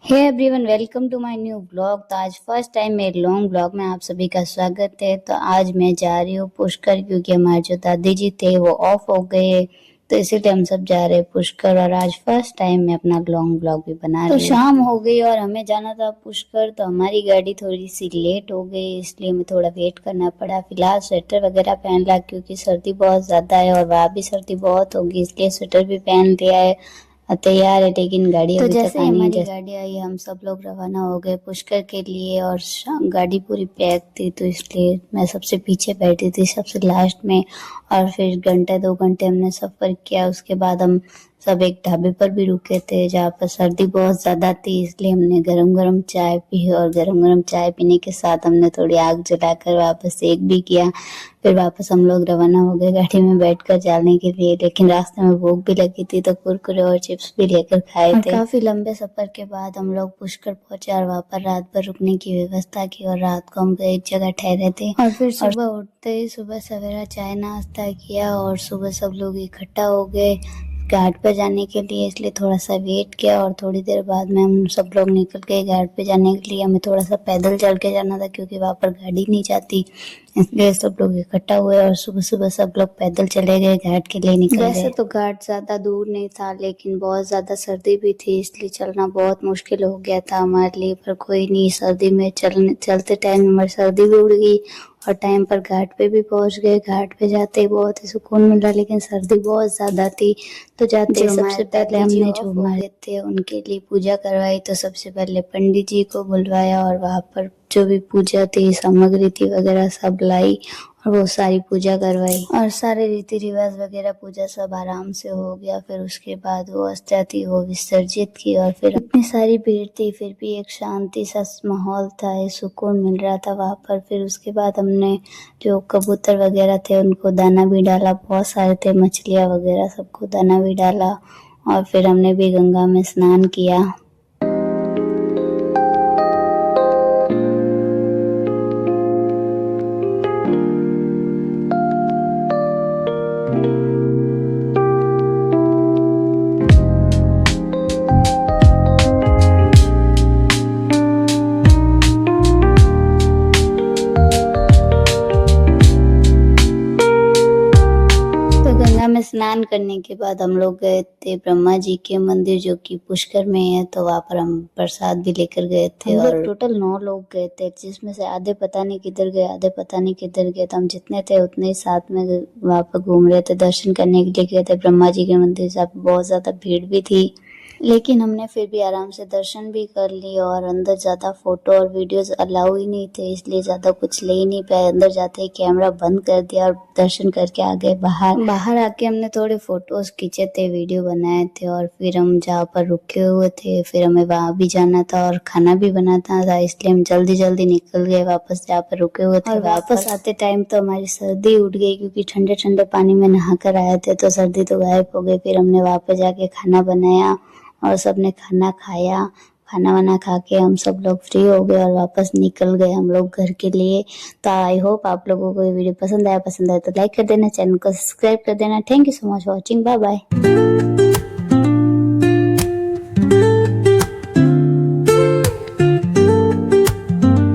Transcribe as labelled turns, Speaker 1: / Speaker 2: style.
Speaker 1: Hey everyone, welcome to my new blog. तो आज first time मेरे लॉन्ग ब्लॉग में आप सभी का स्वागत है। तो आज मैं जा रही हूँ पुष्कर, क्योंकि हमारे जो दादी जी थे वो ऑफ हो गए, तो इसीलिए हम सब जा रहे हैं पुष्कर। और आज फर्स्ट टाइम मैं अपना लॉन्ग ब्लॉग भी बना रही हूँ। तो शाम हो गई और हमें जाना था पुष्कर, तो हमारी गाड़ी थोड़ी सी लेट हो गई, इसलिए हमें थोड़ा वेट करना पड़ा। फिलहाल स्वेटर वगैरह पहन ला, क्योंकि सर्दी बहुत ज्यादा है और वहाँ भी सर्दी बहुत होगी, इसलिए स्वेटर भी पहन लिया है। तैयार है, लेकिन गाड़ी अभी तक आई नहीं। हमारी गाड़ी आई, हम सब लोग रवाना हो गए पुष्कर के लिए। और गाड़ी पूरी पैक थी, तो इसलिए मैं सबसे पीछे बैठी थी, सबसे लास्ट में। और फिर घंटे 2 घंटे हमने सफर किया। उसके बाद हम सब एक ढाबे पर भी रुके थे, जहाँ पर सर्दी बहुत ज्यादा थी, इसलिए हमने गरम गरम चाय पी। और गरम गरम चाय पीने के साथ हमने थोड़ी आग जलाकर वापस सेक भी किया। फिर वापस हम लोग रवाना हो गए गाड़ी में बैठकर जाने के लिए। लेकिन रास्ते में भूख भी लगी थी, तो कुरकुरे और चिप्स भी लेकर खाए थे। काफी लंबे सफर के बाद हम लोग पुष्कर पहुंचे और वहाँ पर रात भर रुकने की व्यवस्था की। और रात को हम एक जगह ठहरे थे। और फिर सुबह उठते ही सुबह सवेरा चाय नाश्ता किया और सुबह सब लोग इकट्ठा हो गए घाट पर जाने के लिए, इसलिए थोड़ा सा वेट किया। और थोड़ी देर बाद में हम सब लोग निकल गए घाट पे जाने के लिए। हमें थोड़ा सा पैदल चल के जाना था, क्योंकि वहाँ पर गाड़ी नहीं जाती, इसलिए सब लोग इकट्ठा हुए और सुबह सुबह सब लोग पैदल चले गए घाट के लिए निकल गए। वैसे तो घाट ज्यादा दूर नहीं था, लेकिन बहुत ज्यादा सर्दी भी थी, इसलिए चलना बहुत मुश्किल हो गया था हमारे लिए। पर कोई नहीं, सर्दी में चलते टाइम हमारी सर्दी भी उड़ गई और टाइम पर घाट पे भी पहुंच गए। घाट पे जाते ही बहुत ही सुकून मिला, लेकिन सर्दी बहुत ज्यादा थी। तो जाते ही सबसे पहले हमने जो हमारे थे उनके लिए पूजा करवाई। तो सबसे पहले पंडित जी को बुलवाया और वहाँ पर जो भी पूजा थी, सामग्री थी वगैरह सब लाई और वो सारी पूजा करवाई। और सारे रीति रिवाज वगैरह पूजा सब आराम से हो गया। फिर उसके बाद वो अस्थियां थी वो विसर्जित की। और फिर इतनी सारी भीड़ थी, फिर भी एक शांति सा माहौल था, एक सुकून मिल रहा था वहाँ पर। फिर उसके बाद हमने जो कबूतर वगैरह थे उनको दाना भी डाला, बहुत सारे थे, मछलियाँ वगैरह सबको दाना भी डाला। और फिर हमने भी गंगा में स्नान किया। गंगा में स्नान करने के बाद हम लोग गए थे ब्रह्मा जी के मंदिर, जो कि पुष्कर में है। तो वहाँ पर हम प्रसाद भी लेकर गए थे। और टोटल 9 लोग गए थे, जिसमें से आधे पता नहीं किधर गए, आधे पता नहीं किधर गए। तो हम जितने थे उतने ही साथ में वहाँ पर घूम रहे थे, दर्शन करने के लिए गए थे ब्रह्मा जी के मंदिर। से बहुत ज्यादा भीड़ भी थी, लेकिन हमने फिर भी आराम से दर्शन भी कर लिए। और अंदर ज्यादा फोटो और वीडियोस अलाउ ही नहीं थे, इसलिए ज्यादा कुछ ले ही नहीं पाए। अंदर जाते ही कैमरा बंद कर दिया और दर्शन करके आ गए बाहर आके हमने थोड़े फोटोज खींचे थे, वीडियो बनाए थे। और फिर हम जहाँ पर रुके हुए थे, फिर हमें वहाँ भी जाना था और खाना भी बनाना था, इसलिए हम जल्दी जल्दी निकल गए वापस जहाँ पर रुके हुए थे। और वापस आते टाइम तो हमारी सर्दी उठ गई, क्योंकि ठंडे ठंडे पानी में नहा कर आए थे, तो सर्दी तो गायब हो गई। फिर हमने वापस जाके खाना बनाया और सबने खाना खाया। खाना वाना खा के हम सब लोग फ्री हो गए और वापस निकल गए हम लोग घर के लिए। तो आई होप आप लोगों को ये वीडियो पसंद आया तो लाइक कर देना, चैनल को सब्सक्राइब कर देना। Thank you so much watching, bye bye.